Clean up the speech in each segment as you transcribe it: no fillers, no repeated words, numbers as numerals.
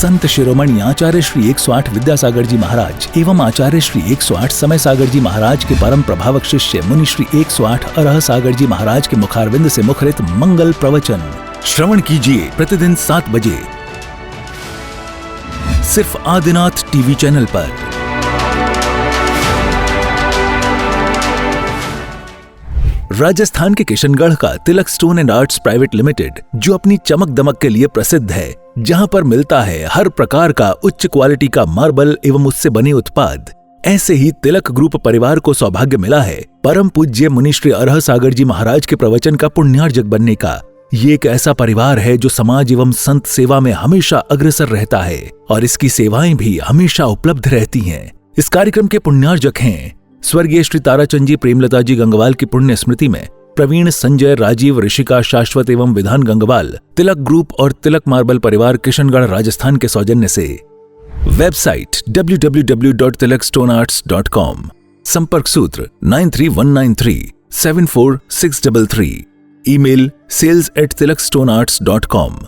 संत शिरोमणि आचार्य श्री 108 विद्यासागर जी महाराज एवं आचार्य श्री 108 समय सागर जी महाराज के परम प्रभावक शिष्य मुनि श्री 108 अरह सागर जी महाराज के मुखारविंद से मुखरित मंगल प्रवचन श्रवण कीजिए प्रतिदिन 7 बजे सिर्फ आदिनाथ टीवी चैनल पर। राजस्थान के किशनगढ़ का Tilak stone and arts private limited, जो अपनी चमक दमक के लिए प्रसिद्ध है, जहां पर मिलता है हर प्रकार का उच्च क्वालिटी का मार्बल एवं उससे बने उत्पाद, ऐसे ही तिलक ग्रुप परिवार को सौभाग्य मिला है परम पूज्य मुनि श्री अरह सागर जी महाराज के प्रवचन का पुण्यार्जक बनने का। ये एक ऐसा परिवार है जो समाज एवं संत सेवा में हमेशा अग्रसर रहता है और इसकी सेवाएं भी हमेशा उपलब्ध रहती हैं। इस कार्यक्रम के पुण्यार्जक हैं स्वर्गीय श्री ताराचंद जी प्रेमलता जी गंगवाल की पुण्य स्मृति में प्रवीण, संजय, राजीव, ऋषिका, शाश्वत एवं विधान गंगवाल तिलक ग्रुप और तिलक मार्बल परिवार किशनगढ़ राजस्थान के सौजन्य से। वेबसाइट www.tilakstonearts.com, संपर्क सूत्र 9319374633, ईमेल sales@tilakstonearts.com।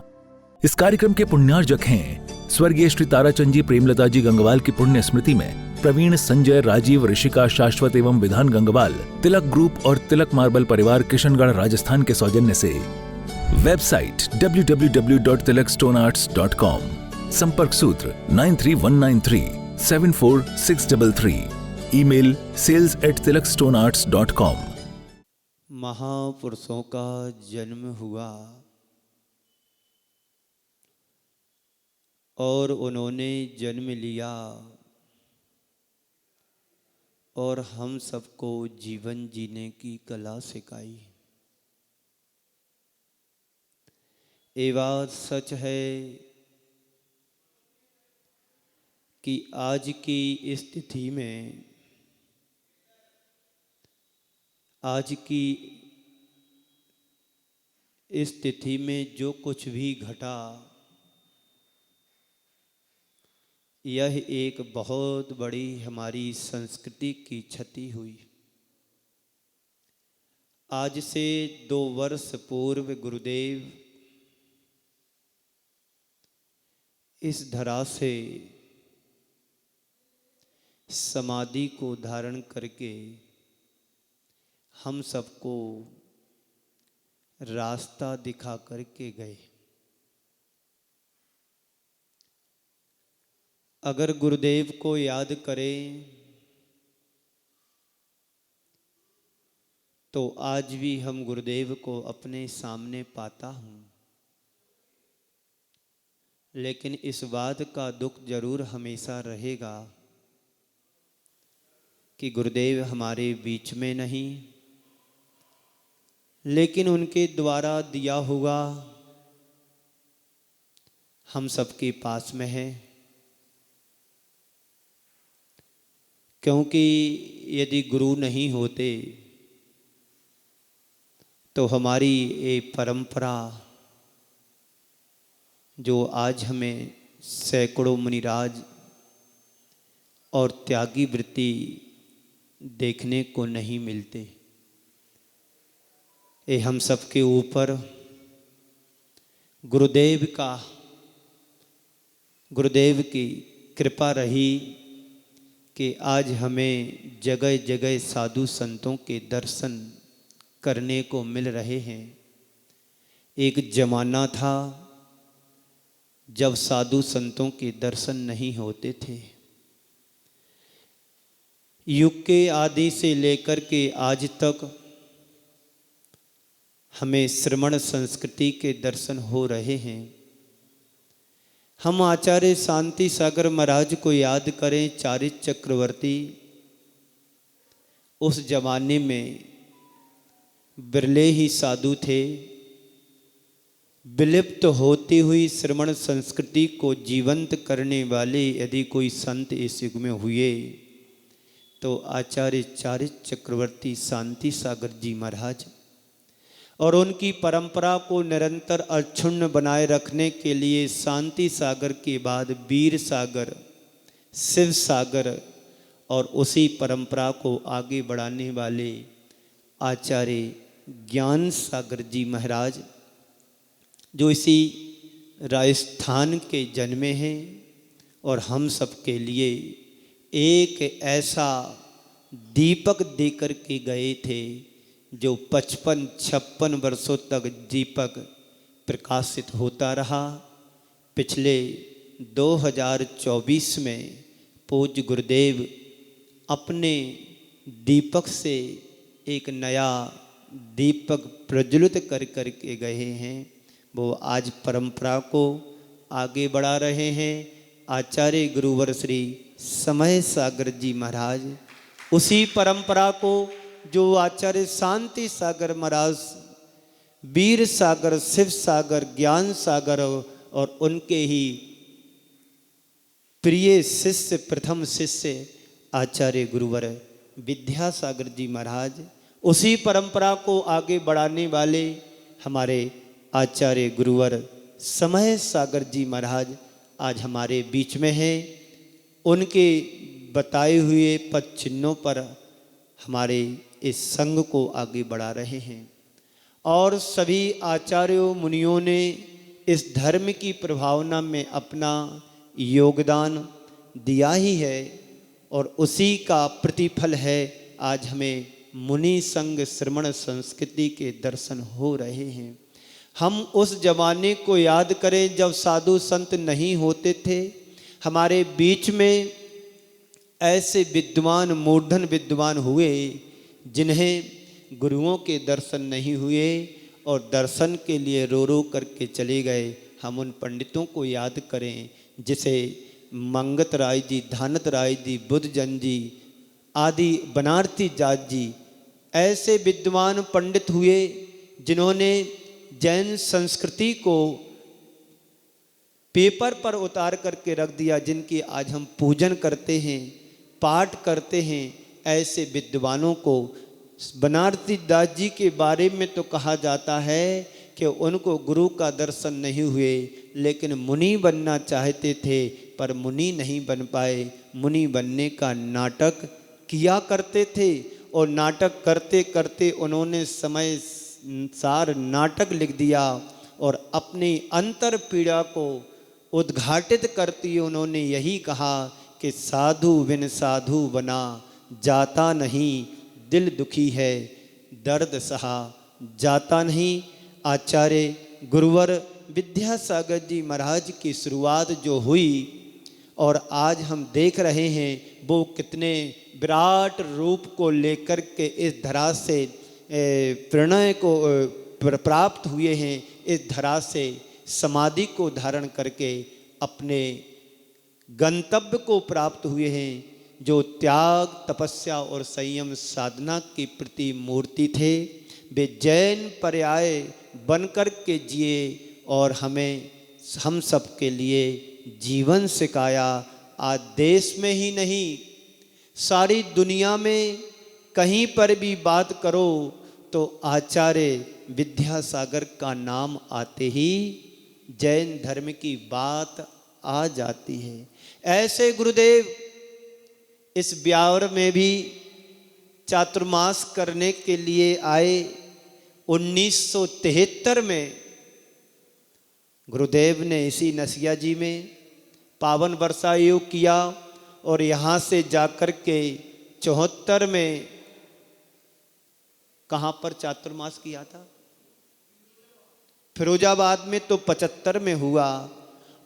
इस कार्यक्रम के पुण्यार्जक हैं स्वर्गीय श्री ताराचंद जी प्रेमलता जी गंगवाल की पुण्य स्मृति में प्रवीण, संजय, राजीव, ऋषिका, शाश्वत एवं विधान गंगवाल तिलक ग्रुप और तिलक मार्बल परिवार किशनगढ़ राजस्थान के सौजन्य से। वेबसाइट www.tilakstonearts.com, संपर्क सूत्र 9319374633, ईमेल sales@tilakstonearts.com। महापुरुषों का जन्म हुआ और उन्होंने जन्म लिया और हम सबको जीवन जीने की कला सिखाई। ये बात सच है कि आज की स्थिति में, आज की स्थिति में जो कुछ भी घटा, यह एक बहुत बड़ी हमारी संस्कृति की क्षति हुई। आज से 2 वर्ष पूर्व गुरुदेव इस धरा से समाधि को धारण करके हम सबको रास्ता दिखा करके गए। अगर गुरुदेव को याद करें तो आज भी हम गुरुदेव को अपने सामने पाता हूँ, लेकिन इस बात का दुख जरूर हमेशा रहेगा कि गुरुदेव हमारे बीच में नहीं, लेकिन उनके द्वारा दिया हुआ हम सबके पास में है। क्योंकि यदि गुरु नहीं होते तो हमारी ये परंपरा जो आज हमें सैकड़ों मुनिराज और त्यागी वृत्ति देखने को नहीं मिलते, ये हम सबके ऊपर गुरुदेव की कृपा रही कि आज हमें जगह जगह साधु संतों के दर्शन करने को मिल रहे हैं। एक जमाना था जब साधु संतों के दर्शन नहीं होते थे। युग के आदि से लेकर के आज तक हमें श्रमण संस्कृति के दर्शन हो रहे हैं। हम आचार्य शांति सागर महाराज को याद करें, चारित्र चक्रवर्ती। उस जमाने में बिरले ही साधु थे। विलुप्त होती हुई श्रमण संस्कृति को जीवंत करने वाले यदि कोई संत इस युग में हुए तो आचार्य चारित्र चक्रवर्ती शांति सागर जी महाराज, और उनकी परंपरा को निरंतर अक्षुण्ण बनाए रखने के लिए शांति सागर के बाद वीर सागर, शिव सागर और उसी परंपरा को आगे बढ़ाने वाले आचार्य ज्ञान सागर जी महाराज, जो इसी राजस्थान के जन्मे हैं और हम सब के लिए एक ऐसा दीपक देकर के गए थे जो 55-56 वर्षों तक दीपक प्रकाशित होता रहा। पिछले 2024 में पूज्य गुरुदेव अपने दीपक से एक नया दीपक प्रज्वलित कर के गए हैं। वो आज परंपरा को आगे बढ़ा रहे हैं। आचार्य गुरुवर श्री समय सागर जी महाराज उसी परंपरा को जो आचार्य शांति सागर महाराज, वीर सागर, शिव सागर, ज्ञान सागर और उनके ही प्रिय शिष्य, प्रथम शिष्य आचार्य गुरुवर विद्यासागर जी महाराज, उसी परंपरा को आगे बढ़ाने वाले हमारे आचार्य गुरुवर समय सागर जी महाराज आज हमारे बीच में हैं। उनके बताए हुए पद चिन्हों पर हमारे इस संघ को आगे बढ़ा रहे हैं और सभी आचार्यों मुनियों ने इस धर्म की प्रभावना में अपना योगदान दिया ही है और उसी का प्रतिफल है आज हमें मुनि संघ श्रमण संस्कृति के दर्शन हो रहे हैं। हम उस जमाने को याद करें जब साधु संत नहीं होते थे। हमारे बीच में ऐसे विद्वान, मूर्धन विद्वान हुए जिन्हें गुरुओं के दर्शन नहीं हुए और दर्शन के लिए रो रो करके चले गए। हम उन पंडितों को याद करें जिसे मंगत राय जी, धानत राय जी, बुद्धजन जी आदि, बनारसी जाट जी, ऐसे विद्वान पंडित हुए जिन्होंने जैन संस्कृति को पेपर पर उतार करके रख दिया, जिनकी आज हम पूजन करते हैं, पाठ करते हैं। ऐसे विद्वानों को बनारसी दास जी के बारे में तो कहा जाता है कि उनको गुरु का दर्शन नहीं हुए, लेकिन मुनि बनना चाहते थे पर मुनि नहीं बन पाए। मुनि बनने का नाटक किया करते थे और नाटक करते करते उन्होंने समय सार नाटक लिख दिया और अपनी अंतर पीड़ा को उद्घाटित करती उन्होंने यही कहा कि साधु बिन साधु बना जाता नहीं, दिल दुखी है दर्द सहा जाता नहीं। आचार्य गुरुवर विद्यासागर जी महाराज की शुरुआत जो हुई और आज हम देख रहे हैं वो कितने विराट रूप को लेकर के इस धरा से प्रणय को प्राप्त हुए हैं। इस धरा से समाधि को धारण करके अपने गंतव्य को प्राप्त हुए हैं। जो त्याग, तपस्या और संयम साधना की प्रति मूर्ति थे, वे जैन पर्याय बनकर के जिए और हम सब के लिए जीवन सिखाया। आज देश में ही नहीं, सारी दुनिया में कहीं पर भी बात करो तो आचार्य विद्यासागर का नाम आते ही जैन धर्म की बात आ जाती है। ऐसे गुरुदेव इस ब्यावर में भी चातुर्मास करने के लिए आए। 1973 में गुरुदेव ने इसी नसिया जी में पावन वर्षा योग किया और यहाँ से जाकर के 74 में कहाँ पर चातुर्मास किया था? फिरोजाबाद में। तो 75 में हुआ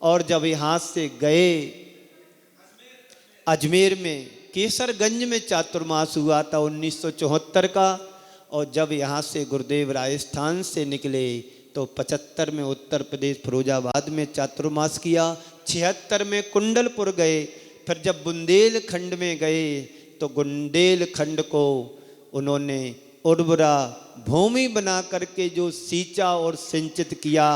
और जब यहाँ से गए अजमेर में केसरगंज में चातुर्मास हुआ था 1974 का। और जब यहाँ से गुरुदेव राजस्थान से निकले तो 75 में उत्तर प्रदेश फिरोजाबाद में चातुर्मास किया। 76 में कुंडलपुर गए। फिर जब बुंदेलखंड में गए तो बुंदेलखंड को उन्होंने उर्वरा भूमि बना करके जो सींचा और सिंचित किया।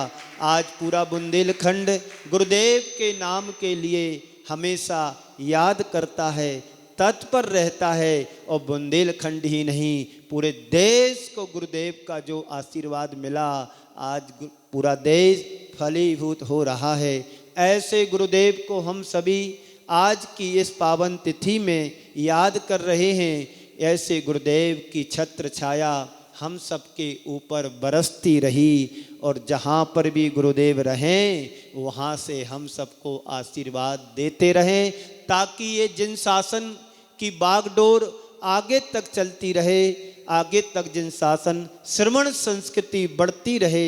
आज पूरा बुंदेलखंड गुरुदेव के नाम के लिए हमेशा याद करता है, तत्पर रहता है। और बुंदेलखंड ही नहीं, पूरे देश को गुरुदेव का जो आशीर्वाद मिला, आज पूरा देश फलीभूत हो रहा है। ऐसे गुरुदेव को हम सभी आज की इस पावन तिथि में याद कर रहे हैं। ऐसे गुरुदेव की छत्र छाया हम सबके ऊपर बरसती रही और जहाँ पर भी गुरुदेव रहें वहाँ से हम सबको आशीर्वाद देते रहें, ताकि ये जिन शासन की बागडोर आगे तक चलती रहे, आगे तक जिन शासन श्रवण संस्कृति बढ़ती रहे।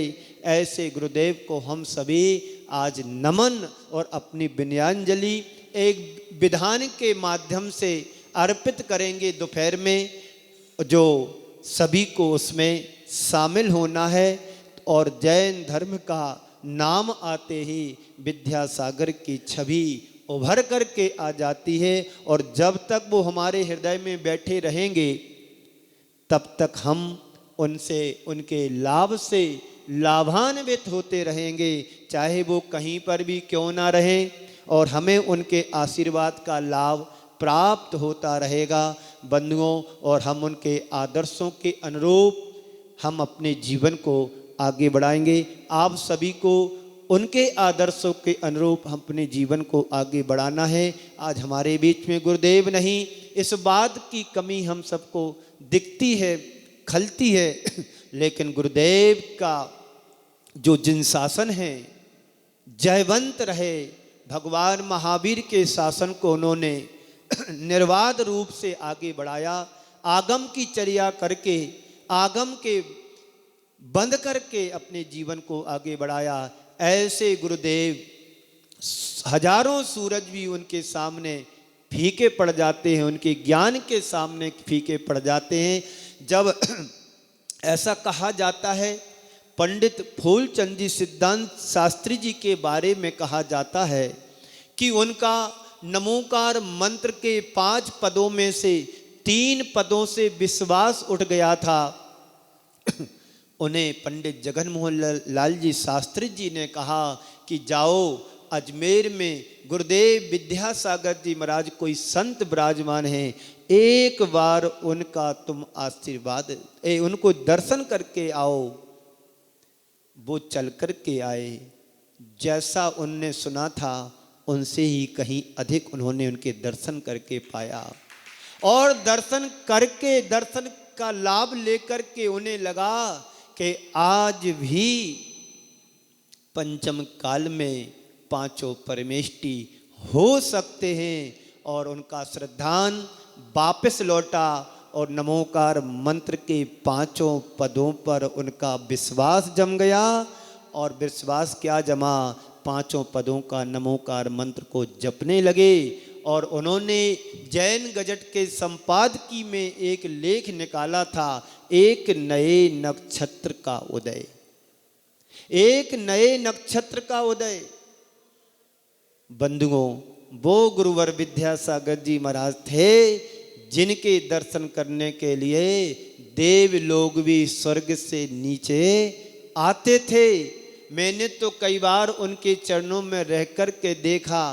ऐसे गुरुदेव को हम सभी आज नमन और अपनी विनयांजलि एक विधान के माध्यम से अर्पित करेंगे दोपहर में, जो सभी को उसमें शामिल होना है। और जैन धर्म का नाम आते ही विद्यासागर की छवि उभर करके आ जाती है, और जब तक वो हमारे हृदय में बैठे रहेंगे तब तक हम उनसे, उनके लाभ से लाभान्वित होते रहेंगे, चाहे वो कहीं पर भी क्यों ना रहें, और हमें उनके आशीर्वाद का लाभ प्राप्त होता रहेगा बंधुओं। और हम उनके आदर्शों के अनुरूप हम अपने जीवन को आगे बढ़ाएंगे। आप सभी को उनके आदर्शों के अनुरूप हम अपने जीवन को आगे बढ़ाना है। आज हमारे बीच में गुरुदेव नहीं, इस बात की कमी हम सबको दिखती है, खलती है, लेकिन गुरुदेव का जो जिन शासन है जयवंत रहे। भगवान महावीर के शासन को उन्होंने निर्वाध रूप से आगे बढ़ाया, आगम की चर्या करके, आगम के बंद करके अपने जीवन को आगे बढ़ाया। ऐसे गुरुदेव हजारों सूरज भी उनके सामने फीके पड़ जाते हैं, उनके ज्ञान के सामने फीके पड़ जाते हैं। जब ऐसा कहा जाता है, पंडित फूलचंद जी सिद्धांत शास्त्री जी के बारे में कहा जाता है कि उनका नमोकार मंत्र के 5 पदों में से 3 पदों से विश्वास उठ गया था। उन्हें पंडित जगन मोहन लाल जी शास्त्री जी ने कहा कि जाओ अजमेर में गुरुदेव विद्यासागर जी महाराज कोई संत विराजमान हैं, एक बार उनका तुम आशीर्वाद उनको दर्शन करके आओ। वो चल करके आए, जैसा उनने सुना था उनसे ही कहीं अधिक उन्होंने उनके दर्शन करके पाया, और दर्शन करके, दर्शन का लाभ लेकर के उन्हें लगा कि आज भी पंचम काल में 5 परमेष्टि हो सकते हैं। और उनका श्रद्धान वापस लौटा, और नमोकार मंत्र के 5 पदों पर उनका विश्वास जम गया। और विश्वास क्या जमा, 5 पदों का नमोकार मंत्र को जपने लगे। और उन्होंने जैन गजट के संपादकी में एक लेख निकाला था, एक नए नक्षत्र का उदय, एक नए नक्षत्र का उदय। बंधुओं, वो गुरुवर विद्यासागर जी महाराज थे जिनके दर्शन करने के लिए देव लोग भी स्वर्ग से नीचे आते थे। मैंने तो कई बार उनके चरणों में रह कर के देखा,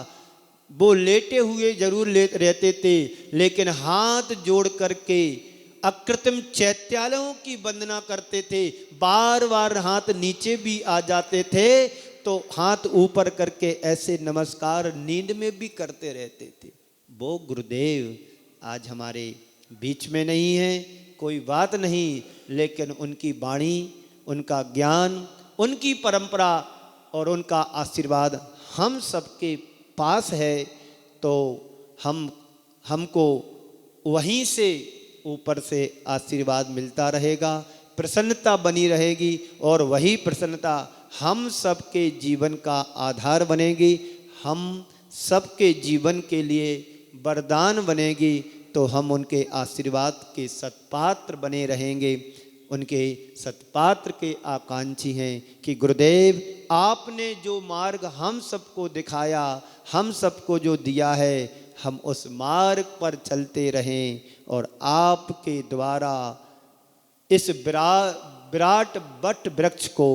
वो लेटे हुए जरूर रहते थे, लेकिन हाथ जोड़ करके अकृत्रिम चैत्यालयों की वंदना करते थे। बार बार हाथ नीचे भी आ जाते थे तो हाथ ऊपर करके ऐसे नमस्कार नींद में भी करते रहते थे। वो गुरुदेव आज हमारे बीच में नहीं है, कोई बात नहीं, लेकिन उनकी वाणी, उनका ज्ञान, उनकी परंपरा और उनका आशीर्वाद हम सबके पास है। तो हमको वहीं से ऊपर से आशीर्वाद मिलता रहेगा, प्रसन्नता बनी रहेगी, और वही प्रसन्नता हम सबके जीवन का आधार बनेगी, हम सबके जीवन के लिए वरदान बनेगी। तो हम उनके आशीर्वाद के सत्पात्र बने रहेंगे, उनके सत्पात्र के आकांक्षी हैं कि गुरुदेव आपने जो मार्ग हम सबको दिखाया, हम सबको जो दिया है, हम उस मार्ग पर चलते रहें और आपके द्वारा इस विराट वट वृक्ष को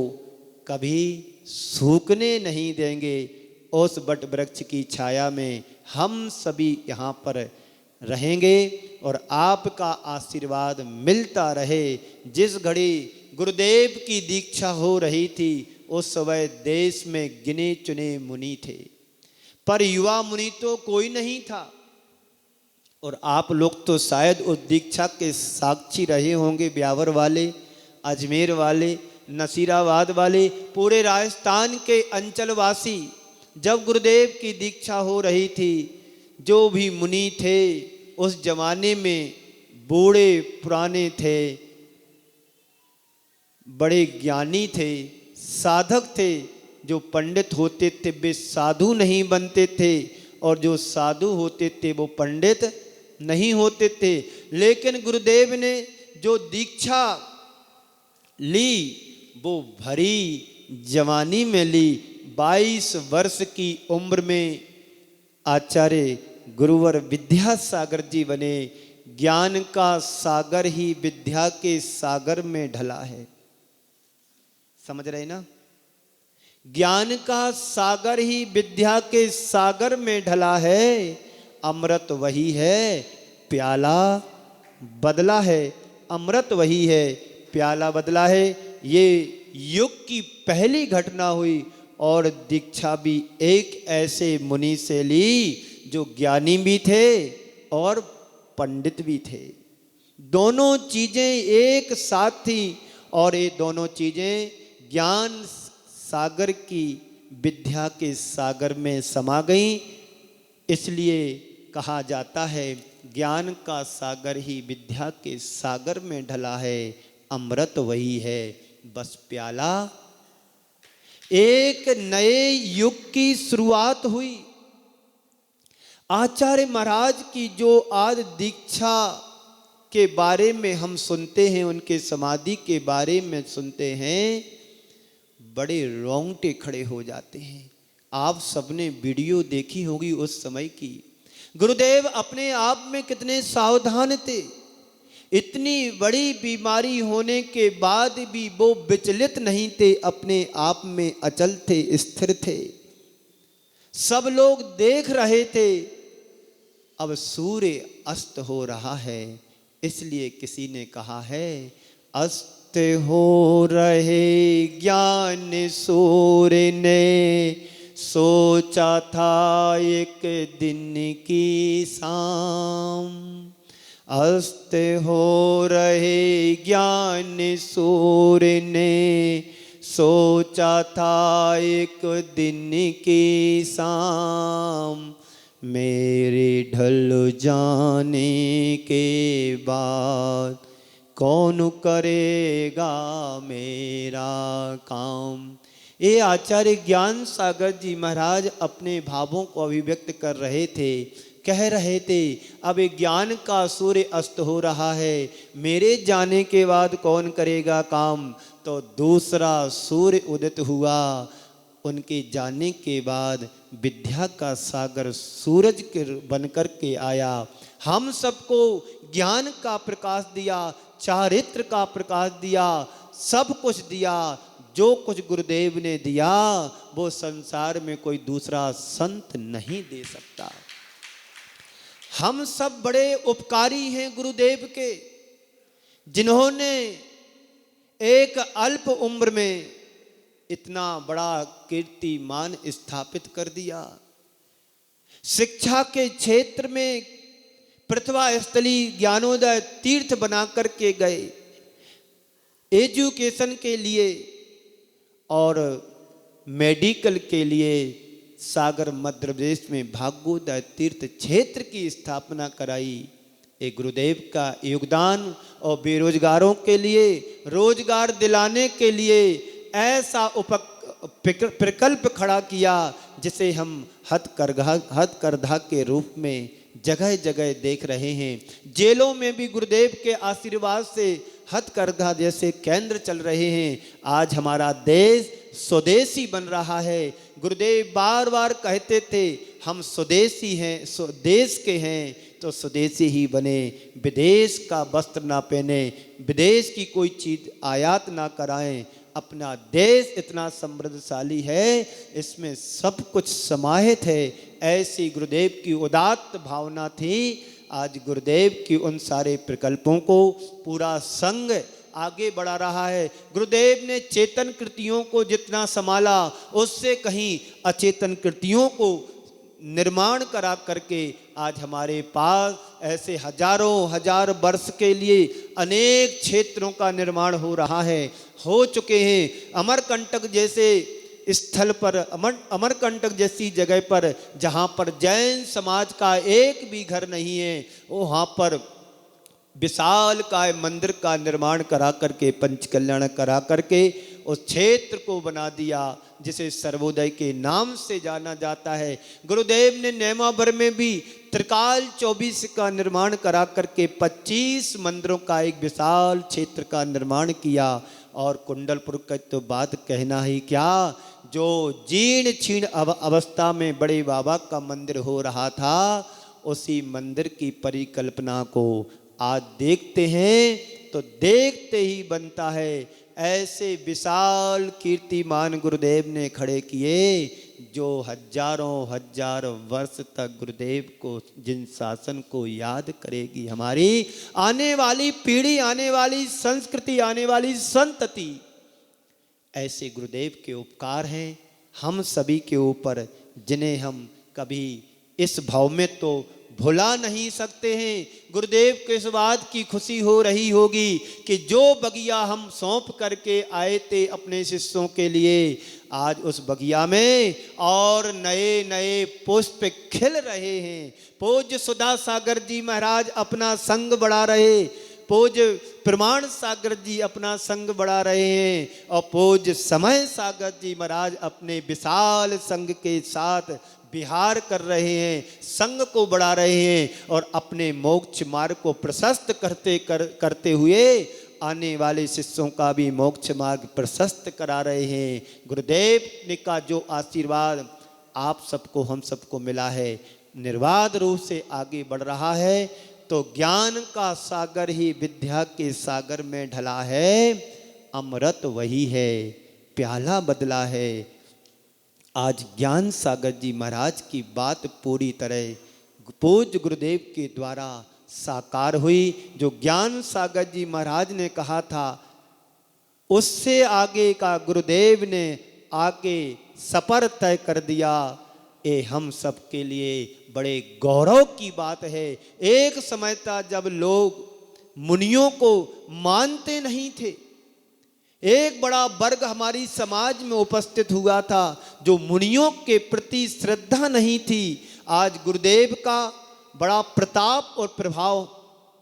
कभी सूखने नहीं देंगे। उस वट वृक्ष की छाया में हम सभी यहाँ पर रहेंगे और आपका आशीर्वाद मिलता रहे। जिस घड़ी गुरुदेव की दीक्षा हो रही थी उस समय देश में गिने चुने मुनि थे, पर युवा मुनि तो कोई नहीं था। और आप लोग तो शायद उस दीक्षा के साक्षी रहे होंगे, ब्यावर वाले, अजमेर वाले, नसीराबाद वाले, पूरे राजस्थान के अंचलवासी, जब गुरुदेव की दीक्षा हो रही थी, जो भी मुनि थे उस जमाने में बूढ़े पुराने थे, बड़े ज्ञानी थे, साधक थे। जो पंडित होते थे वे साधु नहीं बनते थे, और जो साधु होते थे वो पंडित नहीं होते थे। लेकिन गुरुदेव ने जो दीक्षा ली वो भरी जवानी में ली। 22 वर्ष की उम्र में आचार्य गुरुवर विद्यासागर जी बने। ज्ञान का सागर ही विद्या के सागर में ढला है। समझ रहे ना? ज्ञान का सागर ही विद्या के सागर में ढला है। अमृत वही है, प्याला बदला है। अमृत वही है, प्याला बदला है। ये युग की पहली घटना हुई, और दीक्षा भी एक ऐसे मुनि से ली जो ज्ञानी भी थे और पंडित भी थे। दोनों चीजें एक साथ थी, और ये दोनों चीजें ज्ञान सागर की विद्या के सागर में समा गई। इसलिए कहा जाता है ज्ञान का सागर ही विद्या के सागर में ढला है। अमृत वही है, बस प्याला। एक नए युग की शुरुआत हुई। आचार्य महाराज की जो आज दीक्षा के बारे में हम सुनते हैं, उनके समाधि के बारे में सुनते हैं, बड़े रोंगटे खड़े हो जाते हैं। आप सबने वीडियो देखी होगी उस समय की। गुरुदेव अपने आप में कितने सावधान थे। इतनी बड़ी बीमारी होने के बाद भी वो विचलित नहीं थे, अपने आप में अचल थे, स्थिर थे। सब लोग देख रहे थे। अब सूर्य अस्त हो रहा है, इसलिए किसी ने कहा है अस्त हो रहे ज्ञान सूर्य ने, सोचा था एक दिन की शाम। अस्त हो रहे ज्ञान सूर्य ने, सोचा था एक दिन की शाम। मेरे ढल जाने के बाद कौन करेगा मेरा काम। ये आचार्य ज्ञान सागर जी महाराज अपने भावों को अभिव्यक्त कर रहे थे। कह रहे थे अब ज्ञान का सूर्य अस्त हो रहा है, मेरे जाने के बाद कौन करेगा काम। तो दूसरा सूर्य उदित हुआ। उनके जाने के बाद विद्या का सागर सूरज के बनकर के आया। हम सबको ज्ञान का प्रकाश दिया, चारित्र का प्रकाश दिया, सब कुछ दिया। जो कुछ गुरुदेव ने दिया वो संसार में कोई दूसरा संत नहीं दे सकता। हम सब बड़े उपकारी हैं गुरुदेव के, जिन्होंने एक अल्प उम्र में इतना बड़ा कीर्तिमान स्थापित कर दिया। शिक्षा के क्षेत्र में प्रतिभा स्थली ज्ञानोदय तीर्थ बना करके गए। एजुकेशन के लिए और मेडिकल के लिए सागर मध्य प्रदेश में भाग्योदय तीर्थ क्षेत्र की स्थापना कराई। एक गुरुदेव का योगदान, और बेरोजगारों के लिए रोजगार दिलाने के लिए ऐसा प्रकल्प खड़ा किया जिसे हम हथकरघा के रूप में जगह जगह देख रहे हैं। जेलों में भी गुरुदेव के आशीर्वाद से हथकरघा जैसे केंद्र चल रहे हैं। आज हमारा देश स्वदेशी बन रहा है। गुरुदेव बार बार कहते थे हम स्वदेशी हैं, स्वदेश के हैं तो स्वदेशी ही बने, विदेश का वस्त्र ना पहने, विदेश की कोई चीज आयात ना कराएं। अपना देश इतना समृद्धशाली है, इसमें सब कुछ समाहित है। ऐसी गुरुदेव की उदात्त भावना थी। आज गुरुदेव की उन सारे प्रकल्पों को पूरा संघ आगे बढ़ा रहा है। गुरुदेव ने चेतन कृतियों को जितना संभाला, उससे कहीं अचेतन कृतियों को निर्माण करा करके आज हमारे पास ऐसे हजारों हजार वर्ष के लिए अनेक क्षेत्रों का निर्माण हो रहा है, हो चुके हैं। अमरकंटक जैसे स्थल पर, अमरकंटक जैसी जगह पर जहाँ पर जैन समाज का एक भी घर नहीं है, वहाँ पर विशाल काय मंदिर का निर्माण करा करके, पंचकल्याण करा करके उस क्षेत्र को बना दिया जिसे सर्वोदय के नाम से जाना जाता है। गुरुदेव ने नेमावर में भी त्रिकाल 24 का निर्माण करा करके 25 मंदिरों का एक विशाल क्षेत्र का निर्माण किया। और कुंडलपुर का तो बात कहना ही क्या, जो जीर्ण क्षीण अवस्था में बड़े बाबा का मंदिर हो रहा था, उसी मंदिर की परिकल्पना को आज देखते हैं तो देखते ही बनता है। ऐसे विशाल कीर्तिमान गुरुदेव ने खड़े किए, जो हजारों हजार वर्ष तक गुरुदेव को, जिन शासन को याद करेगी हमारी आने वाली पीढ़ी, आने वाली संस्कृति, आने वाली संतति। ऐसे गुरुदेव के उपकार हैं हम सभी के ऊपर, जिन्हें हम कभी इस भाव में तो भुला नहीं सकते हैं। गुरुदेव को इस बात की खुशी हो रही होगी कि जो बगिया हम सौंप करके आए थे अपने शिष्यों के लिए, आज उस बगिया में और नए नए पुष्प खिल रहे हैं। पूज्य सुधा सागर जी महाराज अपना संग बढ़ा रहे, पूज्य प्रमाण सागर जी अपना संग बढ़ा रहे हैं, और पूज्य समय सागर जी महाराज अपने विशाल संग के साथ विहार कर रहे हैं, संग को बढ़ा रहे हैं और अपने मोक्ष मार्ग को प्रशस्त करते हुए आने वाले शिष्यों का भी मोक्ष मार्ग प्रशस्त करा रहे हैं। गुरुदेव ने का जो आशीर्वाद आप सबको, हम सबको मिला है, निर्बाध रूप से आगे बढ़ रहा है, तो ज्ञान का सागर ही विद्या के सागर में ढला है। अमृत वही है, प्याला बदला है। आज ज्ञान सागर जी महाराज की बात पूरी तरह पूज्य गुरुदेव के द्वारा साकार हुई। जो ज्ञान सागर जी महाराज ने कहा था, उससे आगे का गुरुदेव ने आके सफर तय कर दिया। ये हम सब के लिए बड़े गौरव की बात है। एक समय था जब लोग मुनियों को मानते नहीं थे, एक बड़ा वर्ग हमारी समाज में उपस्थित हुआ था जो मुनियों के प्रति श्रद्धा नहीं थी। आज गुरुदेव का बड़ा प्रताप और प्रभाव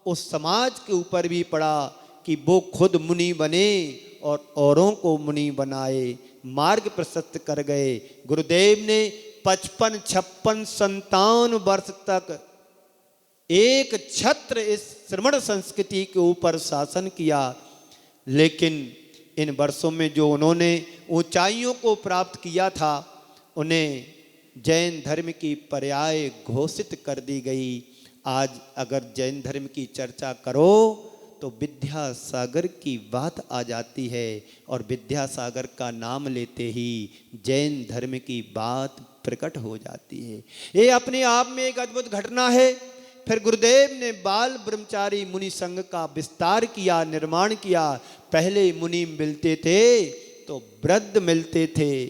उस समाज के ऊपर भी पड़ा कि वो खुद मुनि बने और औरों को मुनि बनाए, मार्ग प्रशस्त कर गए। गुरुदेव ने 55, 56, 57 वर्ष तक एक छत्र इस श्रमण संस्कृति के ऊपर शासन किया, लेकिन इन वर्षों में जो उन्होंने ऊंचाइयों को प्राप्त किया था, उन्हें जैन धर्म की पर्याय घोषित कर दी गई। आज अगर जैन धर्म की चर्चा करो तो विद्यासागर की बात आ जाती है, और विद्यासागर का नाम लेते ही जैन धर्म की बात प्रकट हो जाती है। ये अपने आप में एक अद्भुत घटना है। फिर गुरुदेव ने बाल ब्रह्मचारी मुनि संघ का विस्तार किया, निर्माण किया। पहले मुनि मिलते थे तो वृद्ध मिलते थे,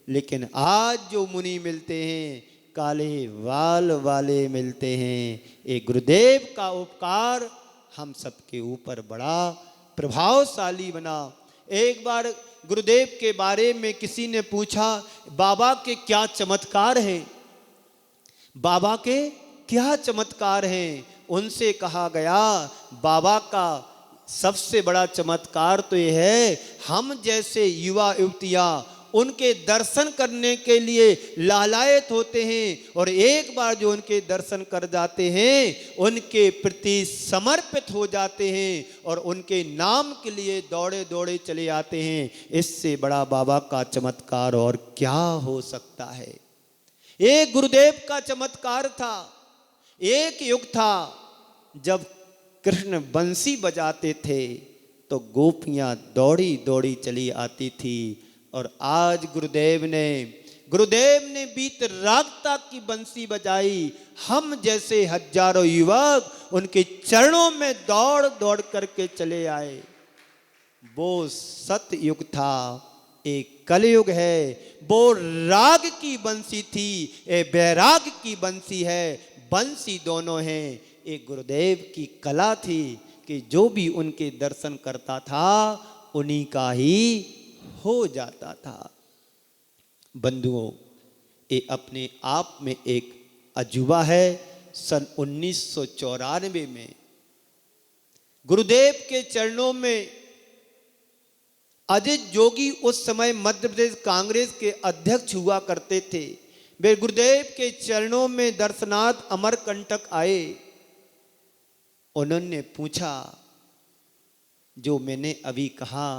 लेकिन आज जो मुनि मिलते हैं काले वाल वाले मिलते हैं। ये गुरुदेव का उपकार हम सबके ऊपर बड़ा प्रभावशाली बना। एक बार गुरुदेव के बारे में किसी ने पूछा, बाबा के क्या चमत्कार हैं, बाबा के क्या चमत्कार हैं। उनसे कहा गया, बाबा का सबसे बड़ा चमत्कार तो ये है, हम जैसे युवा युवतियाँ उनके दर्शन करने के लिए लालायत होते हैं, और एक बार जो उनके दर्शन कर जाते हैं उनके प्रति समर्पित हो जाते हैं और उनके नाम के लिए दौड़े दौड़े चले आते हैं। इससे बड़ा बाबा का चमत्कार और क्या हो सकता है। एक गुरुदेव का चमत्कार था। एक युग था जब कृष्ण बंसी बजाते थे तो गोपियां दौड़ी दौड़ी चली आती थी, और आज गुरुदेव ने बीत रागता की बंसी बजाई। हम जैसे हजारों युवक उनके चरणों में दौड़ दौड़ करके चले आए। वो सतयुग था, एक कलयुग है। वो राग की बंसी थी, ये बैराग की बंसी है। बंसी दोनों हैं। एक गुरुदेव की कला थी कि जो भी उनके दर्शन करता था उन्हीं का ही हो जाता था। बंधुओं, ये अपने आप में एक अजूबा है। सन 1994 में गुरुदेव के चरणों में अजित जोगी उस समय मध्य प्रदेश कांग्रेस के अध्यक्ष हुआ करते थे। वे गुरुदेव के चरणों में दर्शनार्थ अमरकंटक आए। उन्होंने पूछा जो मैंने अभी कहा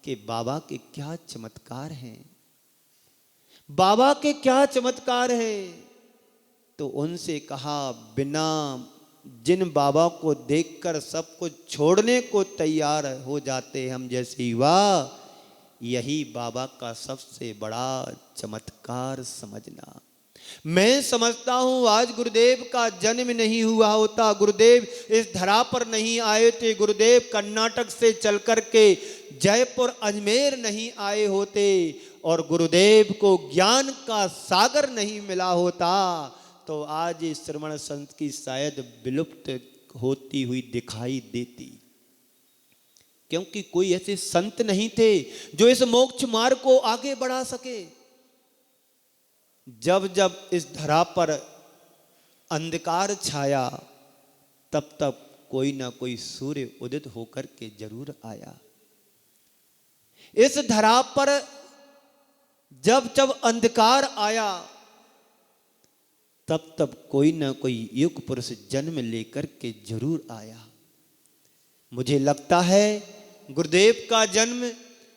कि बाबा के क्या चमत्कार हैं, बाबा के क्या चमत्कार हैं। तो उनसे कहा, बिना जिन बाबा को देखकर सब कुछ छोड़ने को तैयार हो जाते हम जैसे युवा, यही बाबा का सबसे बड़ा चमत्कार समझना। मैं समझता हूं आज गुरुदेव का जन्म नहीं हुआ होता, गुरुदेव इस धरा पर नहीं आए थे, गुरुदेव कर्नाटक से चल कर के जयपुर अजमेर नहीं आए होते और गुरुदेव को ज्ञान का सागर नहीं मिला होता तो आज इस श्रवण संत की शायद विलुप्त होती हुई दिखाई देती। क्योंकि कोई ऐसे संत नहीं थे जो इस मोक्ष मार्ग को आगे बढ़ा सके। जब जब इस धरा पर अंधकार छाया तब तब कोई ना कोई सूर्य उदित होकर के जरूर आया। इस धरा पर जब जब अंधकार आया तब तब कोई ना कोई युग पुरुष जन्म लेकर के जरूर आया। मुझे लगता है गुरुदेव का जन्म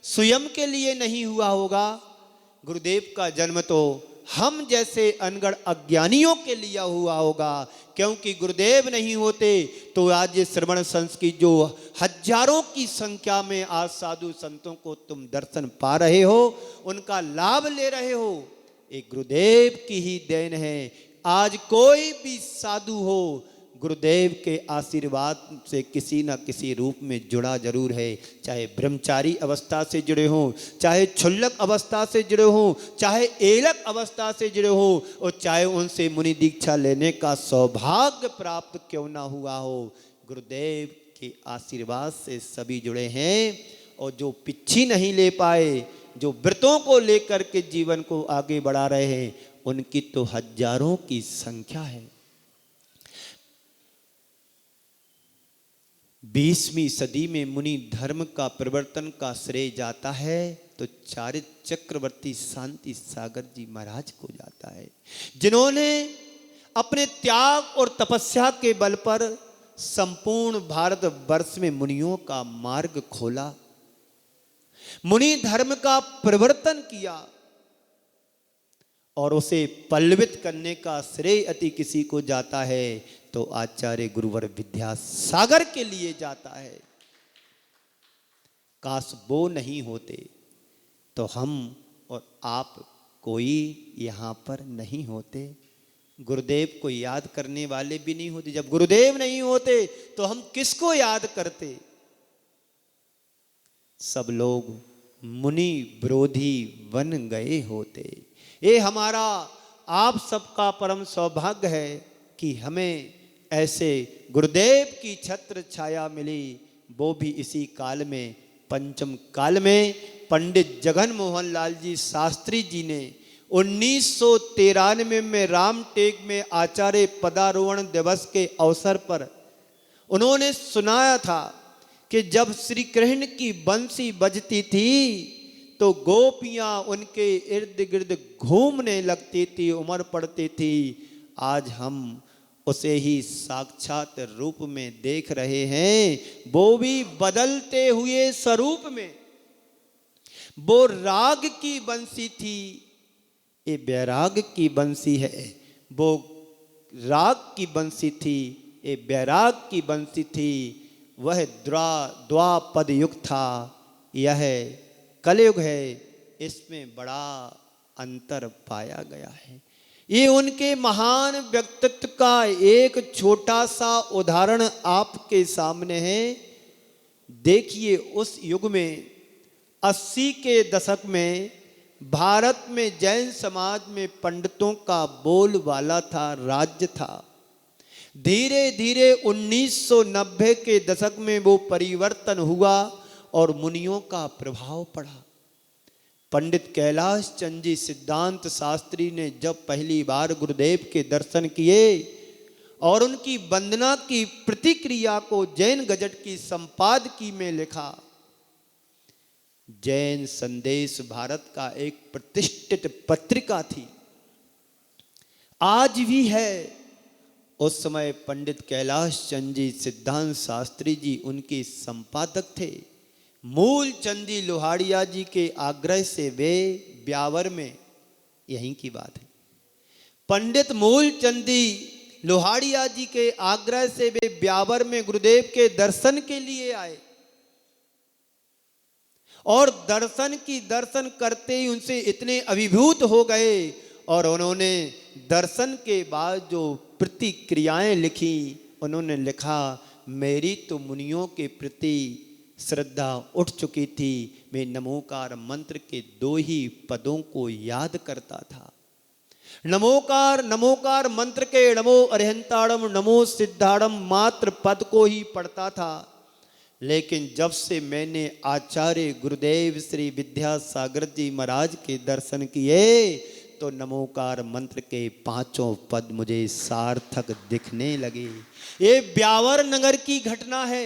स्वयं के लिए नहीं हुआ होगा, गुरुदेव का जन्म तो हम जैसे अनगढ़ अज्ञानियों के लिए हुआ होगा। क्योंकि गुरुदेव नहीं होते तो आज ये श्रवण संत की जो हजारों की संख्या में आज साधु संतों को तुम दर्शन पा रहे हो, उनका लाभ ले रहे हो, एक गुरुदेव की ही देन है। आज कोई भी साधु हो गुरुदेव के आशीर्वाद से किसी न किसी रूप में जुड़ा जरूर है। चाहे ब्रह्मचारी अवस्था से जुड़े हों, चाहे क्षुल्लक अवस्था से जुड़े हों, चाहे एलक अवस्था से जुड़े हों और चाहे उनसे मुनि दीक्षा लेने का सौभाग्य प्राप्त क्यों ना हुआ हो, गुरुदेव के आशीर्वाद से सभी जुड़े हैं। और जो पिच्छी नहीं ले पाए, जो व्रतों को लेकर के जीवन को आगे बढ़ा रहे हैं, उनकी तो हजारों की संख्या है। 20वीं सदी में मुनि धर्म का परिवर्तन का श्रेय जाता है तो चारित्र चक्रवर्ती शांति सागर जी महाराज को जाता है, जिन्होंने अपने त्याग और तपस्या के बल पर संपूर्ण भारत वर्ष में मुनियों का मार्ग खोला, मुनि धर्म का परिवर्तन किया और उसे पल्लवित करने का श्रेय अति किसी को जाता है तो आचार्य गुरुवर विद्यासागर के लिए जाता है। काश वो नहीं होते तो हम और आप कोई यहाँ पर नहीं होते, गुरुदेव को याद करने वाले भी नहीं होते। जब गुरुदेव नहीं होते तो हम किसको याद करते? सब लोग मुनि विरोधी बन गए होते। ये हमारा आप सबका परम सौभाग्य है कि हमें ऐसे गुरुदेव की छत्र छाया मिली, वो भी इसी काल में, पंचम काल में। पंडित जगन मोहन लाल जी शास्त्री जी ने 1993 में रामटेक में आचार्य पदारोहण दिवस के अवसर पर उन्होंने सुनाया था कि जब श्री कृष्ण की बंसी बजती थी तो गोपियां उनके इर्द गिर्द घूमने लगती थी, उमड़ पड़ती थी। आज हम उसे ही साक्षात रूप में देख रहे हैं, वो भी बदलते हुए स्वरूप में। वो राग की बंसी थी, ये वैराग की बंसी है। वो राग की बंसी थी, ये वैराग की बंसी थी। वह द्वापद युग था, यह कलयुग है। इसमें बड़ा अंतर पाया गया है। ये उनके महान व्यक्तित्व का एक छोटा सा उदाहरण आपके सामने है। देखिए, उस युग में 80 के दशक में भारत में जैन समाज में पंडितों का बोलबाला था, राज्य था। धीरे धीरे 1990 के दशक में वो परिवर्तन हुआ और मुनियों का प्रभाव पड़ा। पंडित कैलाश चंद जी सिद्धांत शास्त्री ने जब पहली बार गुरुदेव के दर्शन किए और उनकी वंदना की प्रतिक्रिया को जैन गजट की संपादकी में लिखा। जैन संदेश भारत का एक प्रतिष्ठित पत्रिका थी, आज भी है। उस समय पंडित कैलाश चंद जी सिद्धांत शास्त्री जी उनके संपादक थे। मूल चंदी लोहाड़िया जी के आग्रह से वे ब्यावर में, यहीं की बात है, पंडित मूल चंदी लोहाड़िया जी के आग्रह से वे ब्यावर में गुरुदेव के दर्शन के लिए आए और दर्शन करते ही उनसे इतने अभिभूत हो गए और उन्होंने दर्शन के बाद जो प्रतिक्रियाएं लिखी, उन्होंने लिखा, मेरी तो मुनियों के प्रति श्रद्धा उठ चुकी थी। मैं नमोकार मंत्र के 2 ही पदों को याद करता था। नमोकार नमोकार मंत्र के नमो अरिहंताड़म नमो सिद्धाड़म मात्र पद को ही पढ़ता था। लेकिन जब से मैंने आचार्य गुरुदेव श्री विद्यासागर जी महाराज के दर्शन किए तो नमोकार मंत्र के 5 पद मुझे सार्थक दिखने लगे। ये ब्यावर नगर की घटना है।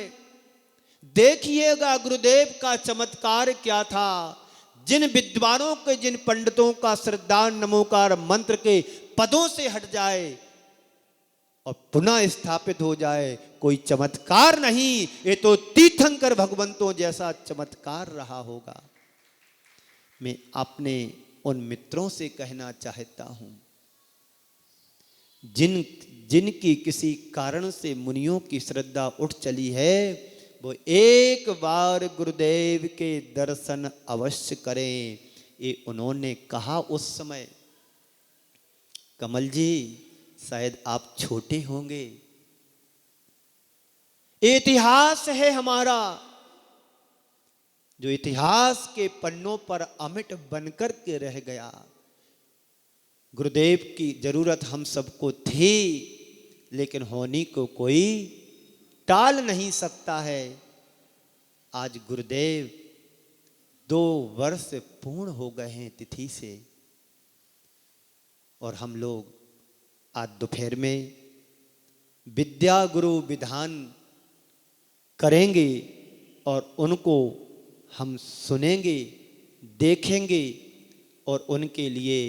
देखिएगा गुरुदेव का चमत्कार क्या था। जिन विद्वानों के, जिन पंडितों का श्रद्धा नमोकार मंत्र के पदों से हट जाए और पुनः स्थापित हो जाए, कोई चमत्कार नहीं, ये तो तीर्थंकर भगवंतों जैसा चमत्कार रहा होगा। मैं अपने उन मित्रों से कहना चाहता हूं जिनकी किसी कारण से मुनियों की श्रद्धा उठ चली है, वो एक बार गुरुदेव के दर्शन अवश्य करें। ये उन्होंने कहा उस समय। कमल जी, शायद आप छोटे होंगे, इतिहास है हमारा जो इतिहास के पन्नों पर अमिट बनकर के रह गया। गुरुदेव की जरूरत हम सबको थी, लेकिन होनी को कोई टाल नहीं सकता है। आज गुरुदेव 2 वर्ष पूर्ण हो गए हैं तिथि से, और हम लोग आज दोपहर में विद्या गुरु विधान करेंगे और उनको हम सुनेंगे, देखेंगे और उनके लिए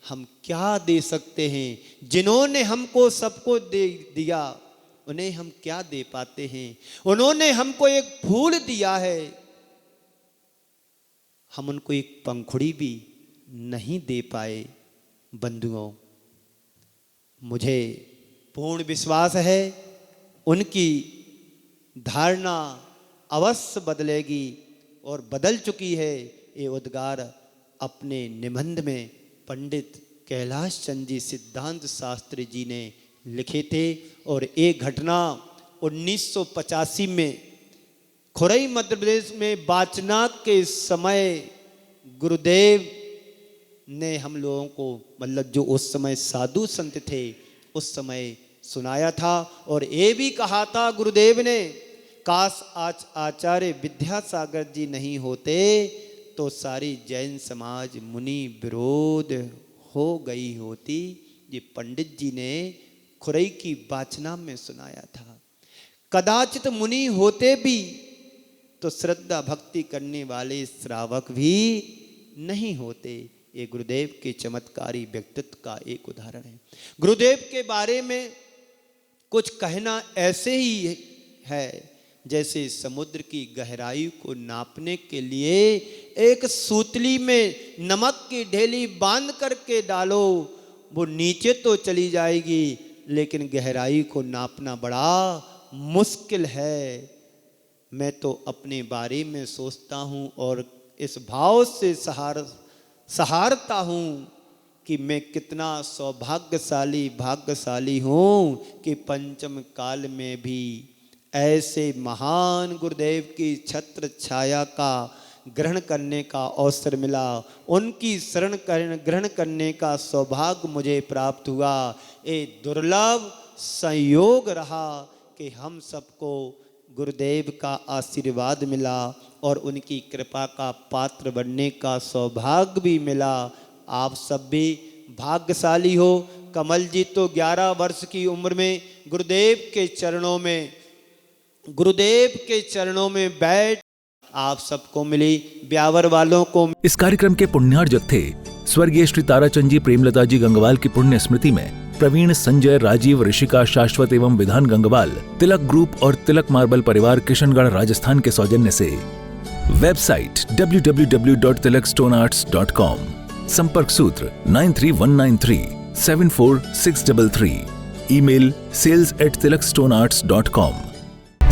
हम क्या दे सकते हैं। जिन्होंने हमको सबको दे दिया, उन्हें हम क्या दे पाते हैं। उन्होंने हमको एक फूल दिया है, हम उनको एक पंखुड़ी भी नहीं दे पाए। बंधुओं, मुझे पूर्ण विश्वास है उनकी धारणा अवश्य बदलेगी और बदल चुकी है। ये उद्गार अपने निबंध में पंडित कैलाश चंद जी सिद्धांत शास्त्री जी ने लिखे थे। और एक घटना 1985 में खुरई मध्य प्रदेश में बाचनाक के समय गुरुदेव ने हम लोगों को, मतलब जो उस समय साधु संत थे, उस समय सुनाया था और ये भी कहा था गुरुदेव ने, काश आज आचार्य विद्यासागर जी नहीं होते तो सारी जैन समाज मुनि विरोध हो गई होती। ये पंडित जी ने खुरई की वाचना में सुनाया था। कदाचित मुनि होते भी तो श्रद्धा भक्ति करने वाले श्रावक भी नहीं होते। ये गुरुदेव के चमत्कारी व्यक्तित्व का एक उदाहरण है। गुरुदेव के बारे में कुछ कहना ऐसे ही है जैसे समुद्र की गहराई को नापने के लिए एक सूतली में नमक की ढेली बांध करके डालो, वो नीचे तो चली जाएगी लेकिन गहराई को नापना बड़ा मुश्किल है। मैं तो अपने बारे में सोचता हूँ और इस भाव से सहारता हूँ कि मैं कितना भाग्यशाली हूँ कि पंचम काल में भी ऐसे महान गुरुदेव की छत्र छाया का ग्रहण करने का अवसर मिला, उनकी शरण ग्रहण करने का सौभाग्य मुझे प्राप्त हुआ। ये दुर्लभ संयोग रहा कि हम सबको गुरुदेव का आशीर्वाद मिला और उनकी कृपा का पात्र बनने का सौभाग्य भी मिला। आप सब भी भाग्यशाली हो। कमल जी तो 11 वर्ष की उम्र में गुरुदेव के चरणों में बैठ आप सबको मिली, ब्यावर वालों को। इस कार्यक्रम के पुण्यार्जक थे स्वर्गीय श्री ताराचंद जी प्रेमलता जी गंगवाल की पुण्य स्मृति में प्रवीण, संजय, राजीव, ऋषिका, शाश्वत एवं विधान गंगवाल, तिलक ग्रुप और तिलक मार्बल परिवार किशनगढ़ राजस्थान के सौजन्य से। वेबसाइट www.tilakstonearts.com, संपर्क सूत्र 9319374633, ईमेल sales@tilakstonearts.com।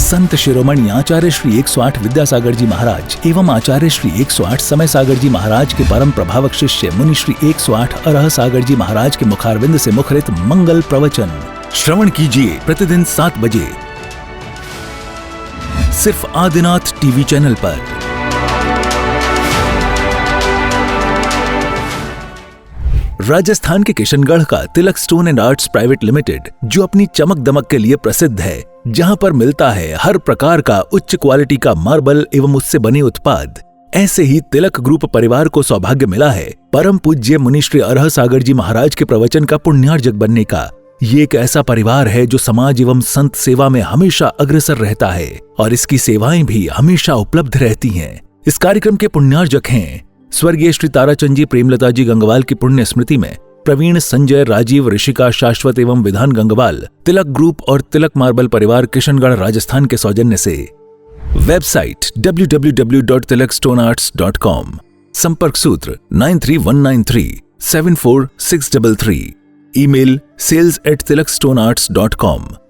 संत शिरोमणि आचार्य श्री 108 विद्यासागर जी महाराज एवं आचार्य श्री 108 समय सागर जी महाराज के परम प्रभावक शिष्य मुनि श्री 108 अरह सागर जी महाराज के मुखारविंद से मुखरित मंगल प्रवचन श्रवण कीजिए प्रतिदिन 7 बजे सिर्फ आदिनाथ टीवी चैनल पर। राजस्थान के किशनगढ़ का Tilak stone and arts private limited, जो अपनी चमक दमक के लिए प्रसिद्ध है, जहां पर मिलता है हर प्रकार का उच्च क्वालिटी का मार्बल एवं उससे बने उत्पाद। ऐसे ही तिलक ग्रुप परिवार को सौभाग्य मिला है परम पूज्य मुनि श्री अरह सागर जी महाराज के प्रवचन का पुण्यार्जक बनने का। ये एक ऐसा परिवार है जो समाज एवं संत सेवा में हमेशा अग्रसर रहता है और इसकी सेवाएं भी हमेशा उपलब्ध रहती हैं। इस कार्यक्रम के पुण्यार्जक हैं स्वर्गीय श्री ताराचंद जी प्रेमलता जी गंगवाल की पुण्य स्मृति में प्रवीण, संजय, राजीव, ऋषिका, शाश्वत एवं विधान गंगवाल, तिलक ग्रुप और तिलक मार्बल परिवार किशनगढ़ राजस्थान के सौजन्य से। वेबसाइट www.tilakstonearts.com, संपर्क सूत्र 9319374633, ईमेल sales@tilakstonearts.com।